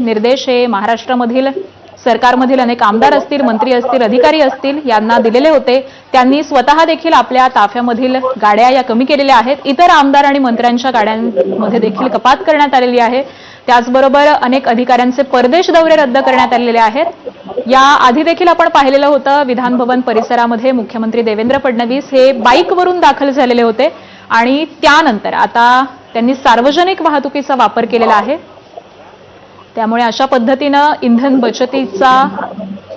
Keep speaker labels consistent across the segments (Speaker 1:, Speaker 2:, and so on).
Speaker 1: निर्देश हे महाराष्ट्रामधील सरकारमधील अनेक आमदार असतील, मंत्री असतील, अधिकारी असतील यांना दिलेले होते। त्यांनी स्वतः देखील आपल्या ताफ्यामधील गाड्या या कमी केलेल्या आहेत। इतर आमदार आणि मंत्र्यांच्या गाड्यांमध्ये देखील कपात करण्यात आलेली आहे। त्याचबरोबर अनेक अधिकाऱ्यांचे परदेश दौरे रद्द करण्यात आलेले आहेत। या आधी देखील आपण पाहिलेलं होतं, विधान भवन परिसरामध्ये मुख्यमंत्री देवेंद्र फडणवीस हे बाईकवरून दाखल झालेले होते आणि त्यानंतर आता त्यांनी सार्वजनिक वाहतुकीचा वापर केलेला आहे। त्यामुळे अशा पद्धतीनं इंधन बचतीचा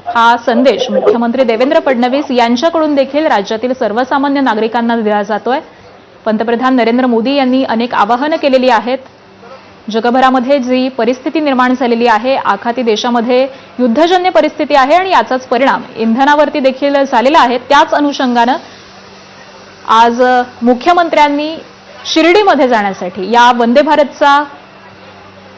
Speaker 1: हा संदेश मुख्यमंत्री देवेंद्र फडणवीस यांच्याकडून देखील राज्यातील सर्वसामान्य नागरिकांना दिला जातोय। पंतप्रधान नरेंद्र मोदी यांनी अनेक आवाहनं केलेली आहेत। जगभरामध्ये जी परिस्थिती निर्माण झालेली आहे, आखाती देशामध्ये युद्धजन्य परिस्थिती आहे आणि याचाच परिणाम इंधनावरती देखील झालेला आहे। त्याच अनुषंगानं आज मुख्यमंत्र्यांनी शिर्डीमध्ये जाण्यासाठी या वंदे भारतचा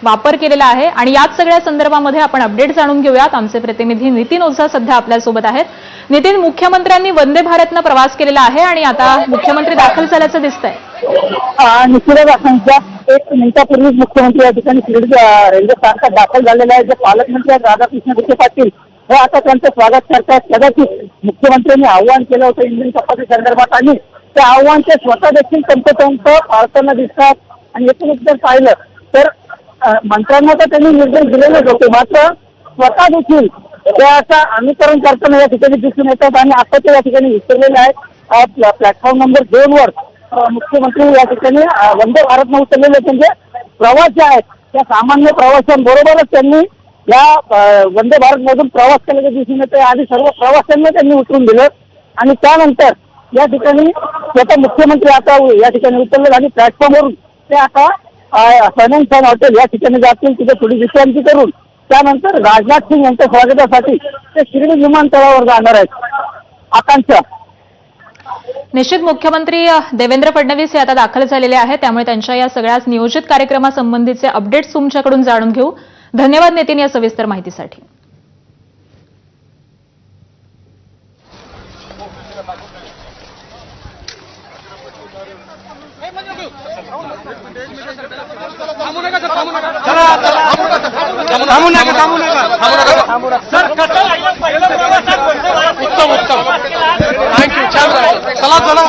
Speaker 1: वापर केलेला आहे आणि याच सगळ्या संदर्भामध्ये आपण अपडेट जाणून घेऊयात। आमचे प्रतिनिधी नितीन ओझा सध्या आपल्यासोबत आहेत। नितीन, मुख्यमंत्र्यांनी वंदे भारतनं प्रवास केलेला आहे आणि आता मुख्यमंत्री दाखल झाल्याचं दिसतंय।
Speaker 2: निश्चितच एक मिनिटापूर्वी मुख्यमंत्री या ठिकाणी शिर्डी रेल्वे स्थानकात दाखल झालेले आहे। जे पालकमंत्री राधाकृष्ण विखे पाटील हे आता त्यांचं स्वागत करतात। कदाचित मुख्यमंत्र्यांनी आव्हान केलं होतं इंधन कपाती संदर्भात आणि त्या आव्हान ते स्वतः देखील तंतोतंत पाळताना दिसतात। आणि एकूणच जर पाहिलं तर मंत्र्यांना तर त्यांनी निर्देश दिलेलेच होते, मात्र स्वतः देखील त्याचं अनुसरण करताना या ठिकाणी दिसून येतात आणि आता ते या ठिकाणी विसरलेले आहेत। प्लॅटफॉर्म नंबर 2 वर मुख्यमंत्री या ठिकाणी वंदे भारतनं उतरलेले, म्हणजे प्रवास जे आहेत त्या सामान्य प्रवाशांबरोबरच त्यांनी या वंदे भारत मधून प्रवास केल्याचं दिसून येते। आधी सर्व प्रवाशांना त्यांनी उतरून दिलं आणि त्यानंतर या ठिकाणी स्वतः मुख्यमंत्री आता या ठिकाणी उतरले आणि प्लॅटफॉर्मवरून ते आता फायनान्स हॉटेल या ठिकाणी जातील, तिथे थोडी विश्रांती करून त्यानंतर राजनाथ सिंग यांच्या स्वागतासाठी ते शिर्डी विमानतळावर जाणार आहेत। आकांक्षा,
Speaker 1: निश्चित मुख्यमंत्री देवेंद्र फडणवीस हे आता दाखल झालेले आहेत, त्यामुळे त्यांच्या या सगळ्या नियोजित कार्यक्रमासंबंधीचे अपडेट्स तुमच्याकडून जाणून घेऊ। धन्यवाद नितीन या सविस्तर माहितीसाठी।
Speaker 3: उत्तम उत्तम, थँक्यू, छान राहील। चला चला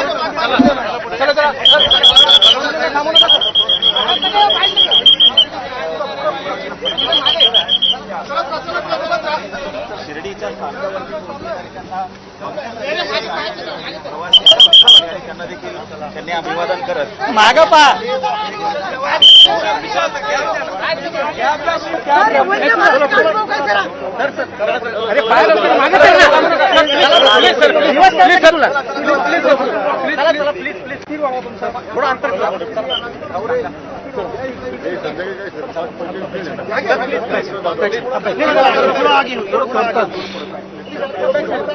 Speaker 4: शिर्डीच्या देखील त्यांनी अभिवादन करत
Speaker 3: मागं पहा। अरे पाय मागे थोडं अंतर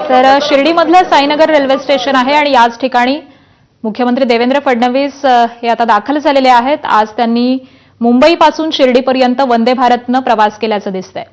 Speaker 1: तर शिर्डीमधलं साईनगर रेल्वे स्टेशन आहे आणि याच ठिकाणी मुख्यमंत्री देवेंद्र फडणवीस हे आता दाखल झालेले आहेत। आज त्यांनी मुंबईपासून शिर्डीपर्यंत वंदे भारतनं प्रवास केल्याचं दिसतंय।